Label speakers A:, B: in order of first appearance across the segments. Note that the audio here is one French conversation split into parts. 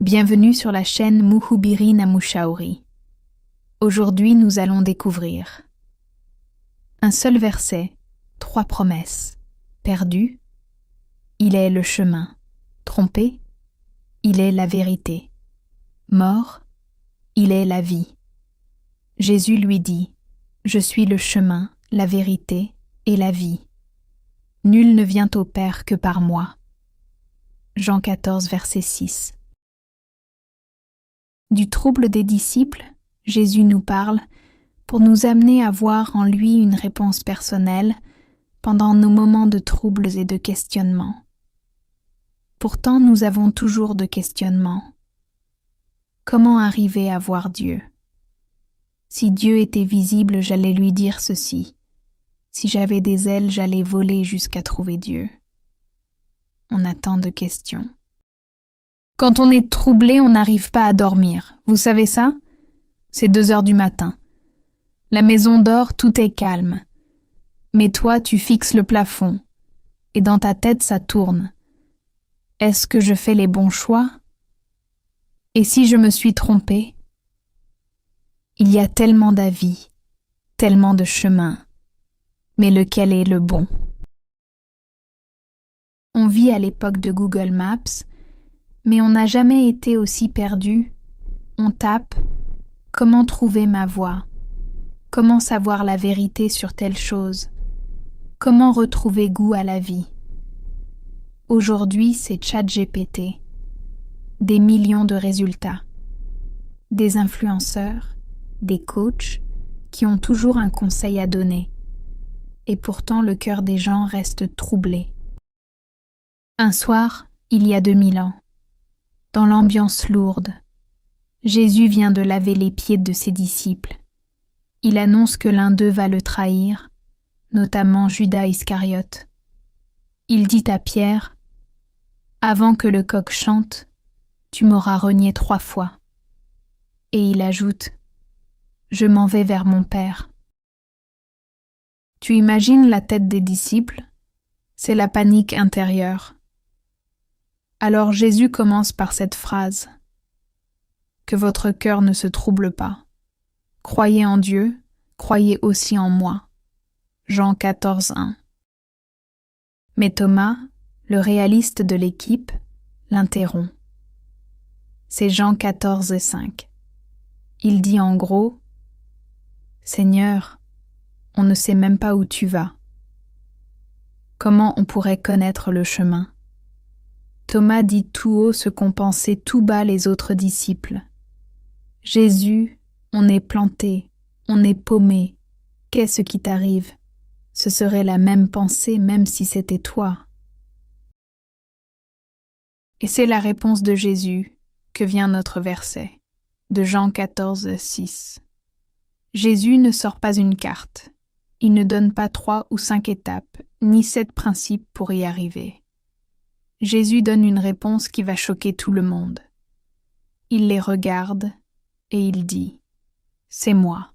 A: Bienvenue sur la chaîne Mhubiri na Mshauri. Aujourd'hui, nous allons découvrir un seul verset, 3 promesses. Perdu, il est le chemin. Trompé, il est la vérité. Mort, il est la vie. Jésus lui dit, je suis le chemin, la vérité et la vie. Nul ne vient au Père que par moi. Jean 14, verset 6. Du trouble des disciples, Jésus nous parle pour nous amener à voir en lui une réponse personnelle pendant nos moments de troubles et de questionnements. Pourtant, nous avons toujours de questionnements. Comment arriver à voir Dieu? Si Dieu était visible, j'allais lui dire ceci. Si j'avais des ailes, j'allais voler jusqu'à trouver Dieu. On a tant de questions. Quand on est troublé, on n'arrive pas à dormir. Vous savez ça? C'est 2 heures du matin. La maison dort, tout est calme. Mais toi, tu fixes le plafond. Et dans ta tête, ça tourne. Est-ce que je fais les bons choix? Et si je me suis trompée? Il y a tellement d'avis, tellement de chemins. Mais lequel est le bon? On vit à l'époque de Google Maps, mais on n'a jamais été aussi perdu. On tape « Comment trouver ma voie ?» Comment savoir la vérité sur telle chose? Comment retrouver goût à la vie? Aujourd'hui, c'est ChatGPT. Des millions de résultats. Des influenceurs, des coachs qui ont toujours un conseil à donner. Et pourtant, le cœur des gens reste troublé. Un soir, il y a 2000 ans, dans l'ambiance lourde, Jésus vient de laver les pieds de ses disciples. Il annonce que l'un d'eux va le trahir, notamment Judas Iscariote. Il dit à Pierre, « Avant que le coq chante, tu m'auras renié 3 fois. » Et il ajoute, « Je m'en vais vers mon Père. » Tu imagines la tête des disciples? C'est la panique intérieure. Alors Jésus commence par cette phrase. Que votre cœur ne se trouble pas. Croyez en Dieu, croyez aussi en moi. Jean 14, 1. Mais Thomas, le réaliste de l'équipe, l'interrompt. C'est Jean 14 et 5. Il dit en gros, « Seigneur, on ne sait même pas où tu vas. Comment on pourrait connaître le chemin? » Thomas dit tout haut ce qu'ont pensé tout bas les autres disciples. « Jésus, on est planté, on est paumé. Qu'est-ce qui t'arrive? Ce serait la même pensée même si c'était toi. » Et c'est la réponse de Jésus que vient notre verset, de Jean 14, 6. Jésus ne sort pas une carte. Il ne donne pas 3 ou 5 étapes, ni 7 principes pour y arriver. Jésus donne une réponse qui va choquer tout le monde. Il les regarde et il dit « C'est moi.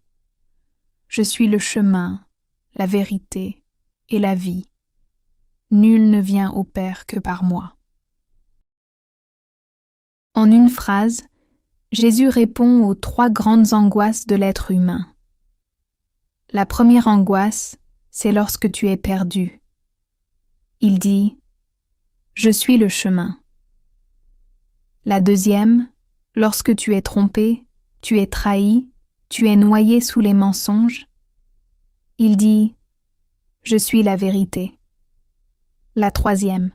A: Je suis le chemin, la vérité et la vie. Nul ne vient au Père que par moi. » En une phrase, Jésus répond aux 3 grandes angoisses de l'être humain. La première angoisse, c'est lorsque tu es perdu. Il dit « Je suis le chemin. » La deuxième, lorsque tu es trompé, tu es trahi, tu es noyé sous les mensonges. Il dit « Je suis la vérité. » La troisième,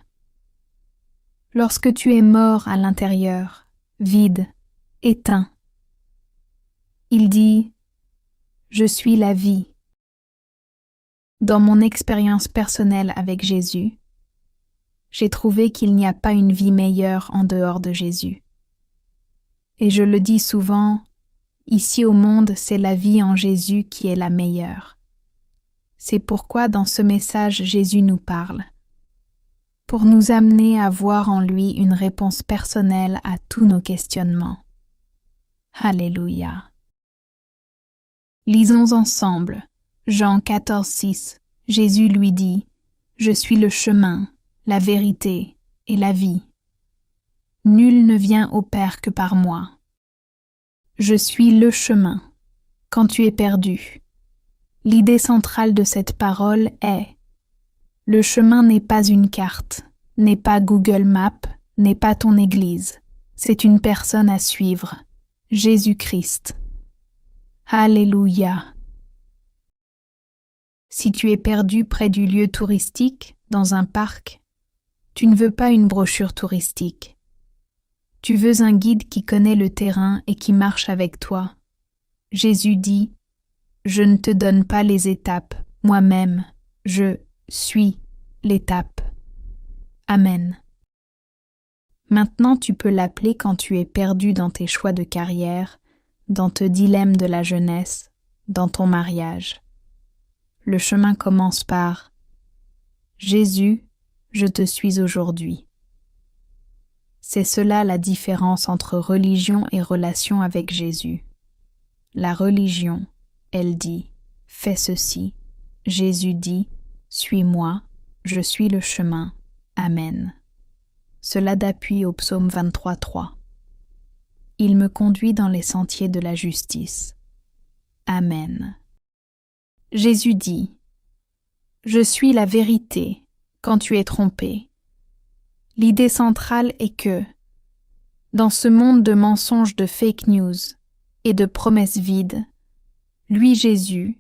A: lorsque tu es mort à l'intérieur, vide, éteint. Il dit « Je suis la vie. » Dans mon expérience personnelle avec Jésus, j'ai trouvé qu'il n'y a pas une vie meilleure en dehors de Jésus. Et je le dis souvent, ici au monde, c'est la vie en Jésus qui est la meilleure. C'est pourquoi dans ce message, Jésus nous parle, pour nous amener à voir en lui une réponse personnelle à tous nos questionnements. Alléluia. Lisons ensemble. Jean 14, 6. Jésus lui dit, « Je suis le chemin, la vérité et la vie. Nul ne vient au Père que par moi. Je suis le chemin. Quand tu es perdu, l'idée centrale de cette parole est: le chemin n'est pas une carte, n'est pas Google Maps, n'est pas ton église. C'est une personne à suivre, Jésus-Christ. Alléluia. Si tu es perdu près du lieu touristique, dans un parc, tu ne veux pas une brochure touristique. Tu veux un guide qui connaît le terrain et qui marche avec toi. Jésus dit: je ne te donne pas les étapes, moi-même, je suis l'étape. Amen. Maintenant, tu peux l'appeler quand tu es perdu dans tes choix de carrière, dans tes dilemmes de la jeunesse, dans ton mariage. Le chemin commence par: Jésus, je te suis aujourd'hui. C'est cela la différence entre religion et relation avec Jésus. La religion, elle dit: fais ceci. Jésus dit: suis-moi, je suis le chemin. Amen. Cela d'appui au psaume 23:3. Il me conduit dans les sentiers de la justice. Amen. Jésus dit: je suis la vérité quand tu es trompé. L'idée centrale est que, dans ce monde de mensonges, de fake news et de promesses vides, lui, Jésus,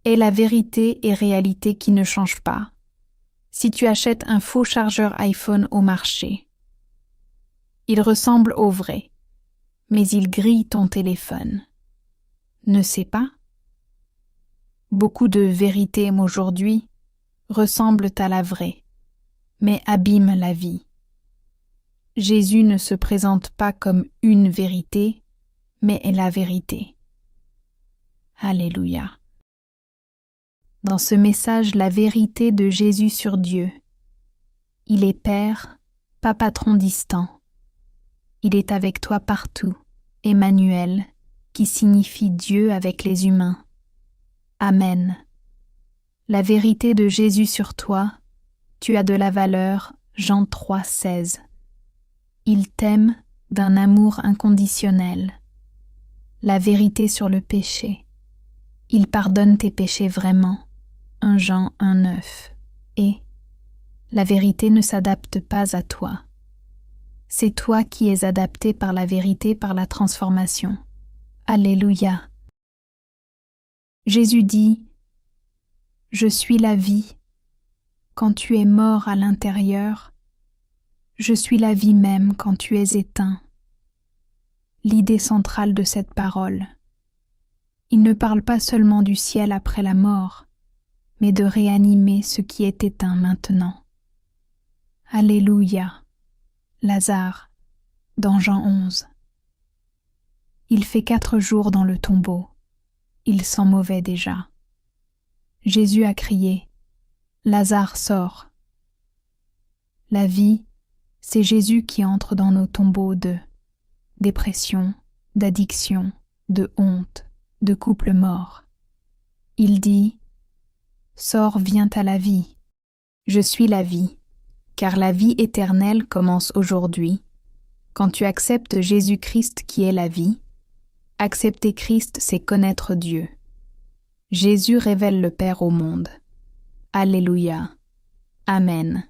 A: est la vérité et réalité qui ne change pas. Si tu achètes un faux chargeur iPhone au marché, il ressemble au vrai, mais il grille ton téléphone. Ne sais pas? Beaucoup de vérités aujourd'hui ressemblent à la vraie, mais abîment la vie. Jésus ne se présente pas comme une vérité, mais est la vérité. Alléluia. Dans ce message, la vérité de Jésus sur Dieu. Il est Père, pas patron distant. Il est avec toi partout, Emmanuel, qui signifie Dieu avec les humains. Amen. La vérité de Jésus sur toi, tu as de la valeur, Jean 3,16. Il t'aime d'un amour inconditionnel. La vérité sur le péché. Il pardonne tes péchés vraiment, 1 Jean 1,9. Et la vérité ne s'adapte pas à toi. C'est toi qui es adapté par la vérité, par la transformation. Alléluia. Jésus dit: je suis la vie. Quand tu es mort à l'intérieur, je suis la vie même quand tu es éteint. L'idée centrale de cette parole. Il ne parle pas seulement du ciel après la mort, mais de réanimer ce qui est éteint maintenant. Alléluia. Lazare, dans Jean 11. Il fait 4 jours dans le tombeau. Il sent mauvais déjà. Jésus a crié: Lazare, sort. La vie, c'est Jésus qui entre dans nos tombeaux de dépression, d'addiction, de honte, de couple mort. Il dit: sors, viens à la vie. Je suis la vie, car la vie éternelle commence aujourd'hui. Quand tu acceptes Jésus-Christ qui est la vie, accepter Christ, c'est connaître Dieu. Jésus révèle le Père au monde. Alléluia. Amen.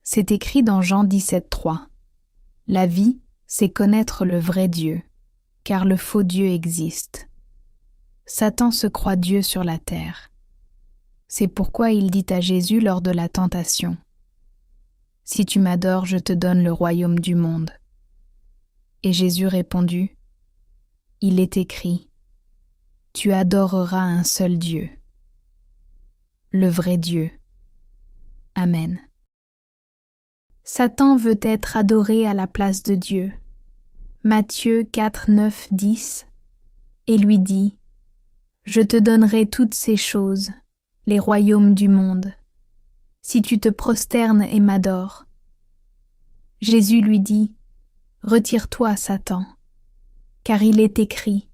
A: C'est écrit dans Jean 17:3. La vie, c'est connaître le vrai Dieu, car le faux Dieu existe. Satan se croit Dieu sur la terre. C'est pourquoi il dit à Jésus lors de la tentation: si tu m'adores, je te donne le royaume du monde. Et Jésus répondit: il est écrit: tu adoreras un seul Dieu, le vrai Dieu. Amen. Satan veut être adoré à la place de Dieu. Matthieu 4, 9, 10, et lui dit: je te donnerai toutes ces choses, les royaumes du monde, si tu te prosternes et m'adores. Jésus lui dit: retire-toi, Satan, car il est écrit: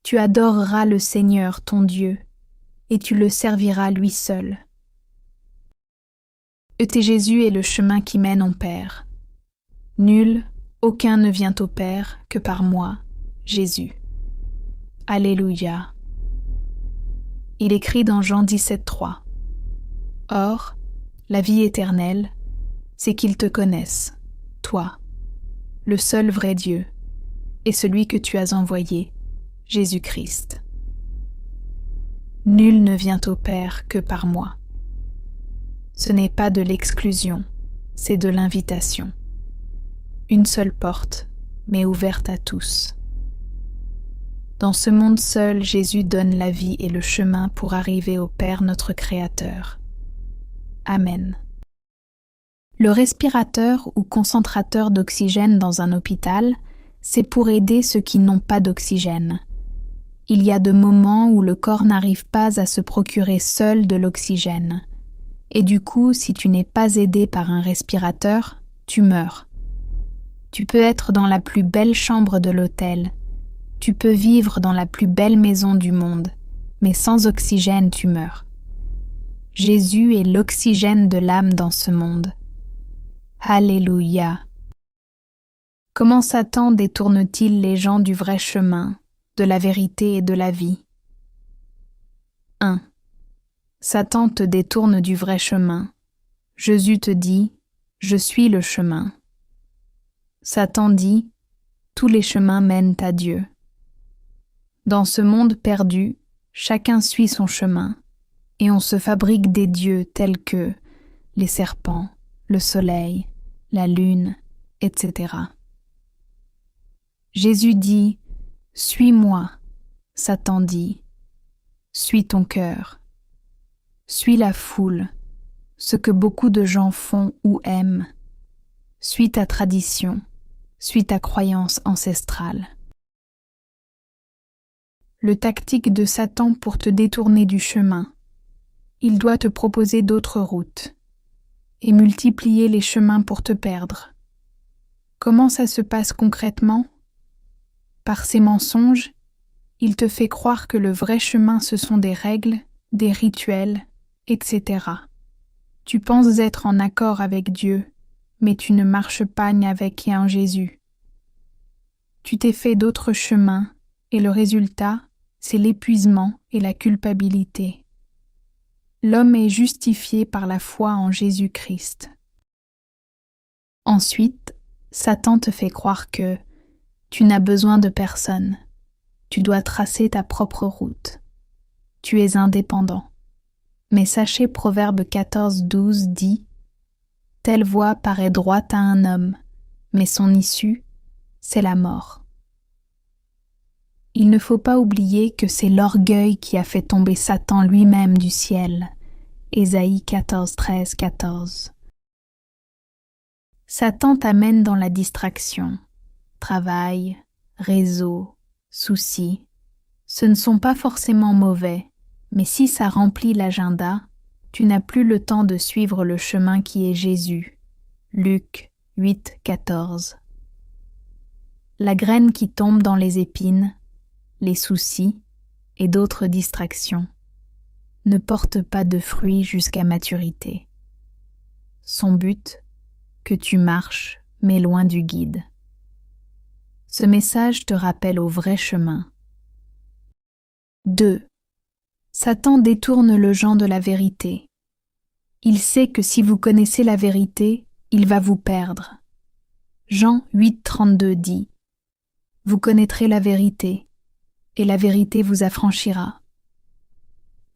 A: tu adoreras le Seigneur ton Dieu, et tu le serviras lui seul. Jésus est le chemin qui mène au Père. Nul, aucun ne vient au Père que par moi, Jésus. Alléluia. Il écrit dans Jean 17,3. Or, la vie éternelle, c'est qu'ils te connaissent, toi, le seul vrai Dieu, et celui que tu as envoyé, Jésus-Christ. Nul ne vient au Père que par moi. Ce n'est pas de l'exclusion, c'est de l'invitation. Une seule porte, mais ouverte à tous. Dans ce monde seul, Jésus donne la vie et le chemin pour arriver au Père notre Créateur. Amen. Le respirateur ou concentrateur d'oxygène dans un hôpital, c'est pour aider ceux qui n'ont pas d'oxygène. Il y a de moments où le corps n'arrive pas à se procurer seul de l'oxygène. Et du coup, si tu n'es pas aidé par un respirateur, tu meurs. Tu peux être dans la plus belle chambre de l'hôtel. Tu peux vivre dans la plus belle maison du monde, mais sans oxygène, tu meurs. Jésus est l'oxygène de l'âme dans ce monde. Alléluia. Comment Satan détourne-t-il les gens du vrai chemin, de la vérité et de la vie? 1. Satan te détourne du vrai chemin. Jésus te dit « Je suis le chemin ». Satan dit « Tous les chemins mènent à Dieu ». Dans ce monde perdu, chacun suit son chemin, et on se fabrique des dieux tels que les serpents, le soleil, la lune, etc. Jésus dit « Suis-moi ». Satan dit « Suis ton cœur ». Suis la foule, ce que beaucoup de gens font ou aiment. Suis ta tradition, suis ta croyance ancestrale. Le tactique de Satan pour te détourner du chemin. Il doit te proposer d'autres routes et multiplier les chemins pour te perdre. Comment ça se passe concrètement? Par ses mensonges, il te fait croire que le vrai chemin ce sont des règles, des rituels, etc. Tu penses être en accord avec Dieu, mais tu ne marches pas avec un Jésus. Tu t'es fait d'autres chemins, et le résultat, c'est l'épuisement et la culpabilité. L'homme est justifié par la foi en Jésus-Christ. Ensuite, Satan te fait croire que tu n'as besoin de personne. Tu dois tracer ta propre route. Tu es indépendant. Mais sachez Proverbe 14,12 dit « Telle voie paraît droite à un homme, mais son issue, c'est la mort. » Il ne faut pas oublier que c'est l'orgueil qui a fait tomber Satan lui-même du ciel. Ésaïe 14,13-14. Satan t'amène dans la distraction. Travail, réseau, soucis. Ce ne sont pas forcément mauvais. Mais si ça remplit l'agenda, tu n'as plus le temps de suivre le chemin qui est Jésus. Luc 8,14. La graine qui tombe dans les épines, les soucis et d'autres distractions ne porte pas de fruits jusqu'à maturité. Son but, que tu marches, mais loin du guide. Ce message te rappelle au vrai chemin. 2. Satan détourne le gens de la vérité. Il sait que si vous connaissez la vérité, il va vous perdre. Jean 8,32 dit « Vous connaîtrez la vérité, et la vérité vous affranchira. »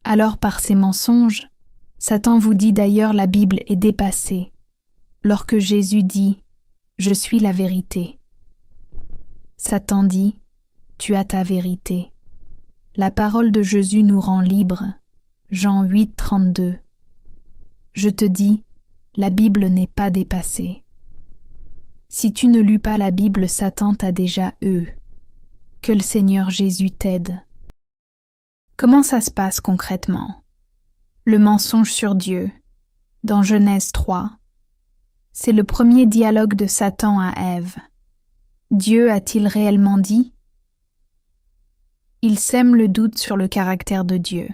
A: Alors par ses mensonges, Satan vous dit d'ailleurs la Bible est dépassée, lorsque Jésus dit « Je suis la vérité ». Satan dit « Tu as ta vérité ». La parole de Jésus nous rend libres. Jean 8,32. Je te dis, la Bible n'est pas dépassée. Si tu ne lus pas la Bible, Satan t'a déjà eu. Que le Seigneur Jésus t'aide. Comment ça se passe concrètement? Le mensonge sur Dieu, dans Genèse 3. C'est le premier dialogue de Satan à Ève. Dieu a-t-il réellement dit? Il sème le doute sur le caractère de Dieu.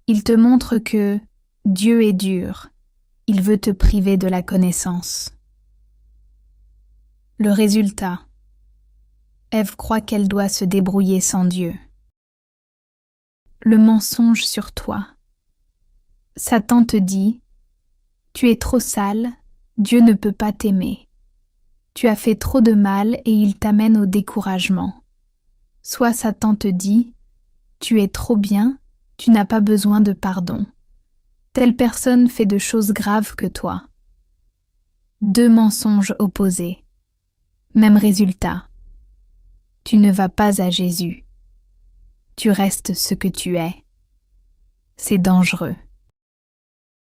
A: Il te montre que Dieu est dur. Il veut te priver de la connaissance. Le résultat. Ève croit qu'elle doit se débrouiller sans Dieu. Le mensonge sur toi. Satan te dit « Tu es trop sale, Dieu ne peut pas t'aimer. Tu as fait trop de mal et il t'amène au découragement. » Soit Satan te dit « Tu es trop bien, tu n'as pas besoin de pardon. Telle personne fait de choses graves que toi. » Deux mensonges opposés. Même résultat. Tu ne vas pas à Jésus. Tu restes ce que tu es. C'est dangereux.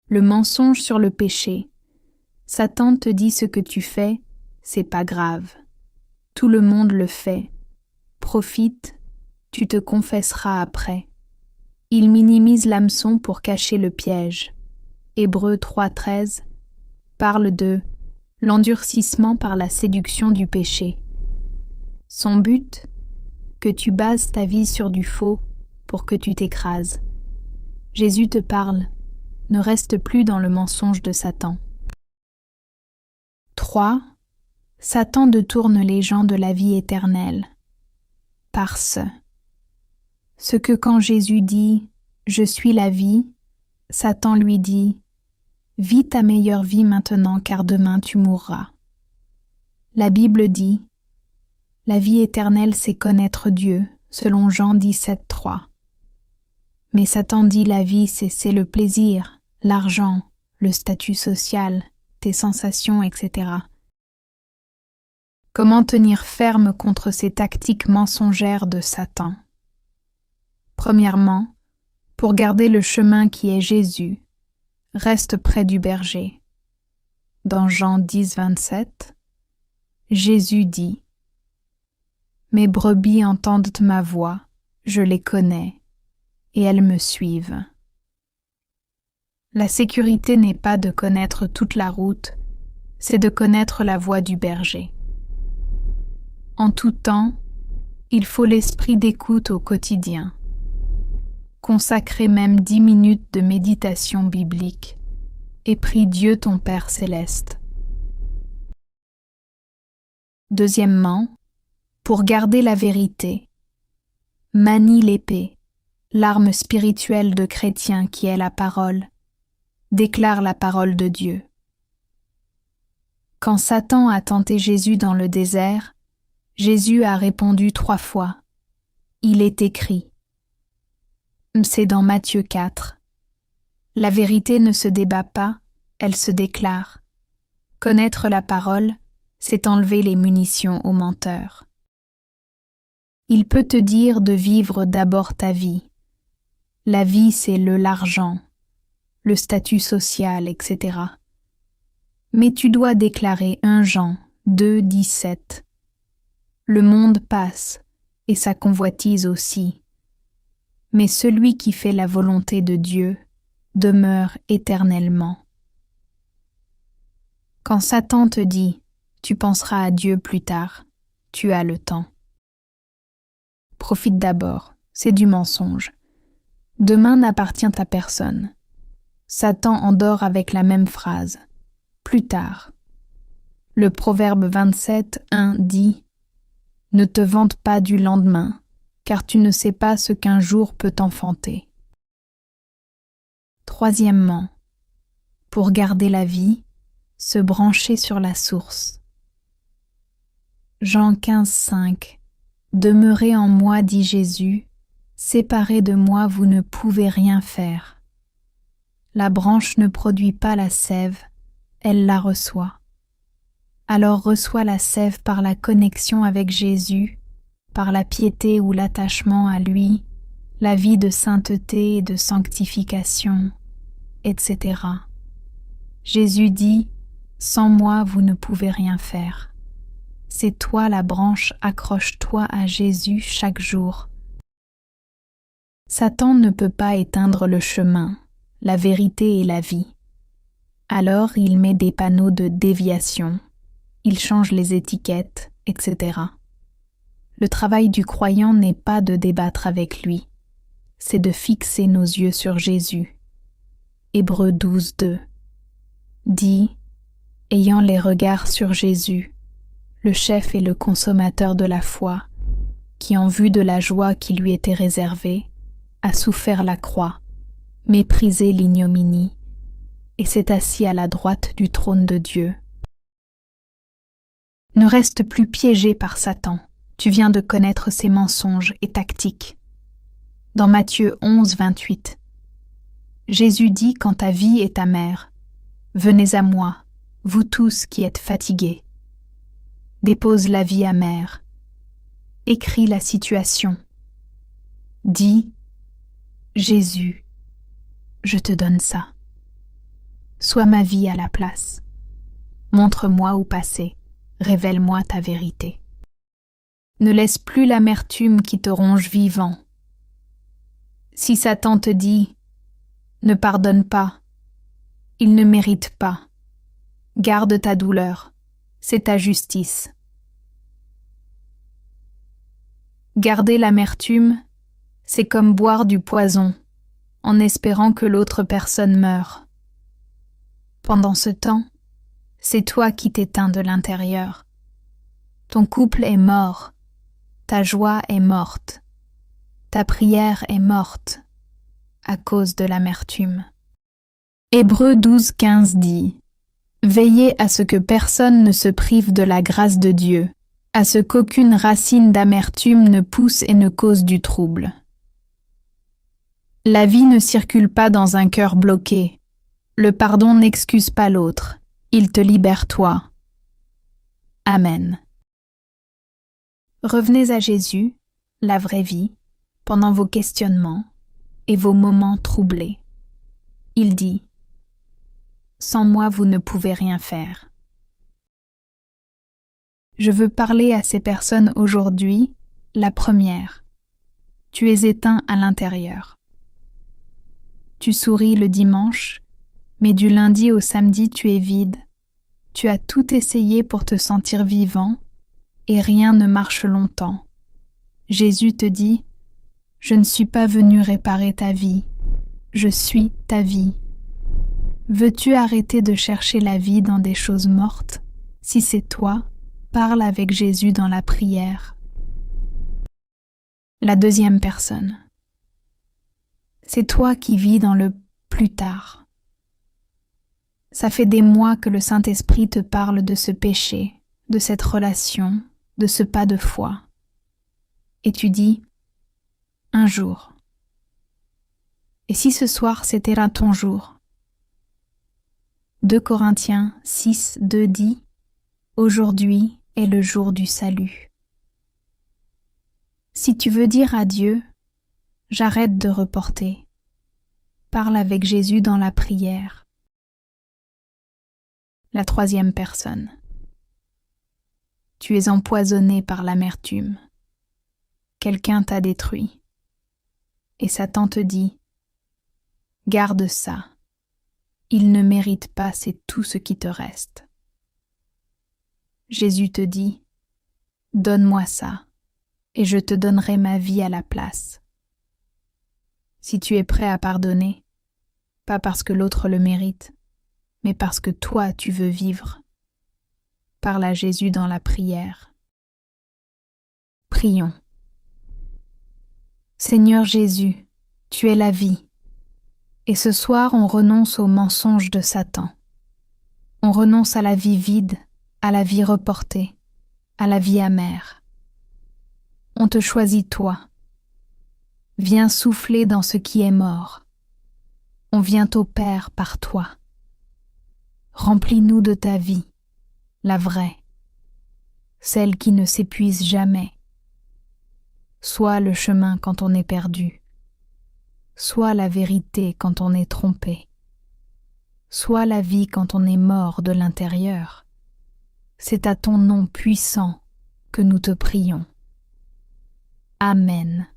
A: Le mensonge sur le péché. Satan te dit ce que tu fais, c'est pas grave. Tout le monde le fait. Profite, tu te confesseras après. Il minimise l'hameçon pour cacher le piège. Hébreux 3,13 parle de l'endurcissement par la séduction du péché. Son but, que tu bases ta vie sur du faux pour que tu t'écrases. Jésus te parle, ne reste plus dans le mensonge de Satan. 3. Satan détourne les gens de la vie éternelle. Par ce que quand Jésus dit « Je suis la vie », Satan lui dit « Vis ta meilleure vie maintenant car demain tu mourras ». La Bible dit « La vie éternelle c'est connaître Dieu » selon Jean 17,3. Mais Satan dit la vie c'est le plaisir, l'argent, le statut social, tes sensations, etc. Comment tenir ferme contre ces tactiques mensongères de Satan? Premièrement, pour garder le chemin qui est Jésus, reste près du berger. Dans Jean 10,27, Jésus dit « Mes brebis entendent ma voix, je les connais, et elles me suivent. » La sécurité n'est pas de connaître toute la route, c'est de connaître la voix du berger. En tout temps, il faut l'esprit d'écoute au quotidien. Consacrez même 10 minutes de méditation biblique et prie Dieu ton Père céleste. Deuxièmement, pour garder la vérité, manie l'épée, l'arme spirituelle de chrétien qui est la parole, déclare la parole de Dieu. Quand Satan a tenté Jésus dans le désert, Jésus a répondu 3 fois « Il est écrit ». C'est dans Matthieu 4. La vérité ne se débat pas, elle se déclare. Connaître la parole, c'est enlever les munitions au menteur. Il peut te dire de vivre d'abord ta vie. La vie, c'est l'argent, le statut social, etc. Mais tu dois déclarer 1 Jean 2,17. Le monde passe, et sa convoitise aussi. Mais celui qui fait la volonté de Dieu demeure éternellement. Quand Satan te dit « Tu penseras à Dieu plus tard », tu as le temps. Profite d'abord, c'est du mensonge. Demain n'appartient à personne. Satan endort avec la même phrase « Plus tard ». Le proverbe 27:1 dit « Ne te vante pas du lendemain, car tu ne sais pas ce qu'un jour peut enfanter. » Troisièmement, pour garder la vie, se brancher sur la source. Jean 15:5. Demeurez en moi, dit Jésus, séparés de moi vous ne pouvez rien faire. La branche ne produit pas la sève, elle la reçoit. Alors reçois la sève par la connexion avec Jésus, par la piété ou l'attachement à lui, la vie de sainteté et de sanctification, etc. Jésus dit « Sans moi vous ne pouvez rien faire ». C'est toi la branche, accroche-toi à Jésus chaque jour. Satan ne peut pas éteindre le chemin, la vérité et la vie. Alors il met des panneaux de déviation, il change les étiquettes, etc. Le travail du croyant n'est pas de débattre avec lui, c'est de fixer nos yeux sur Jésus. Hébreux 12:2 dit « Ayant les regards sur Jésus, le chef et le consommateur de la foi, qui en vue de la joie qui lui était réservée, a souffert la croix, méprisé l'ignominie, et s'est assis à la droite du trône de Dieu. Ne reste plus piégé par Satan, tu viens de connaître ses mensonges et tactiques. Dans Matthieu 11, 28, Jésus dit quant ta vie est amère, « Venez à moi, vous tous qui êtes fatigués. » Dépose la vie amère. Écris la situation. Dis, « Jésus, je te donne ça. Sois ma vie à la place. Montre-moi où passer. Révèle-moi ta vérité. » Ne laisse plus l'amertume qui te ronge vivant. Si Satan te dit « Ne pardonne pas », il ne mérite pas. Garde ta douleur, c'est ta justice. Garder l'amertume, c'est comme boire du poison, en espérant que l'autre personne meure. Pendant ce temps, c'est toi qui t'éteins de l'intérieur. Ton couple est mort, ta joie est morte, ta prière est morte à cause de l'amertume. Hébreux 12, 15 dit « Veillez à ce que personne ne se prive de la grâce de Dieu, à ce qu'aucune racine d'amertume ne pousse et ne cause du trouble. » La vie ne circule pas dans un cœur bloqué. Le pardon n'excuse pas l'autre. Il te libère toi. Amen. Revenez à Jésus, la vraie vie, pendant vos questionnements et vos moments troublés. Il dit « Sans moi, vous ne pouvez rien faire. » Je veux parler à ces personnes aujourd'hui. La première, tu es éteint à l'intérieur. Tu souris le dimanche, mais du lundi au samedi tu es vide. Tu as tout essayé pour te sentir vivant, et rien ne marche longtemps. Jésus te dit « Je ne suis pas venu réparer ta vie, je suis ta vie. » Veux-tu arrêter de chercher la vie dans des choses mortes? Si c'est toi, parle avec Jésus dans la prière. La deuxième personne. C'est toi qui vis dans le plus tard. Ça fait des mois que le Saint-Esprit te parle de ce péché, de cette relation, de ce pas de foi. Et tu dis « un jour ». Et si ce soir c'était là ton jour? 2 Corinthiens 6, 2 dit « Aujourd'hui est le jour du salut ». Si tu veux dire à Dieu « J'arrête de reporter », parle avec Jésus dans la prière. La troisième personne. Tu es empoisonné par l'amertume. Quelqu'un t'a détruit. Et Satan te dit « Garde ça. Il ne mérite pas, c'est tout ce qui te reste. » Jésus te dit « Donne-moi ça, et je te donnerai ma vie à la place. » Si tu es prêt à pardonner, pas parce que l'autre le mérite, mais parce que toi tu veux vivre, parle à Jésus dans la prière. Prions. Seigneur Jésus, tu es la vie, et ce soir on renonce aux mensonges de Satan. On renonce à la vie vide, à la vie reportée, à la vie amère. On te choisit toi. Viens souffler dans ce qui est mort. On vient au Père par toi. Remplis-nous de ta vie, la vraie, celle qui ne s'épuise jamais. Sois le chemin quand on est perdu. Sois la vérité quand on est trompé. Sois la vie quand on est mort de l'intérieur. C'est à ton nom puissant que nous te prions. Amen.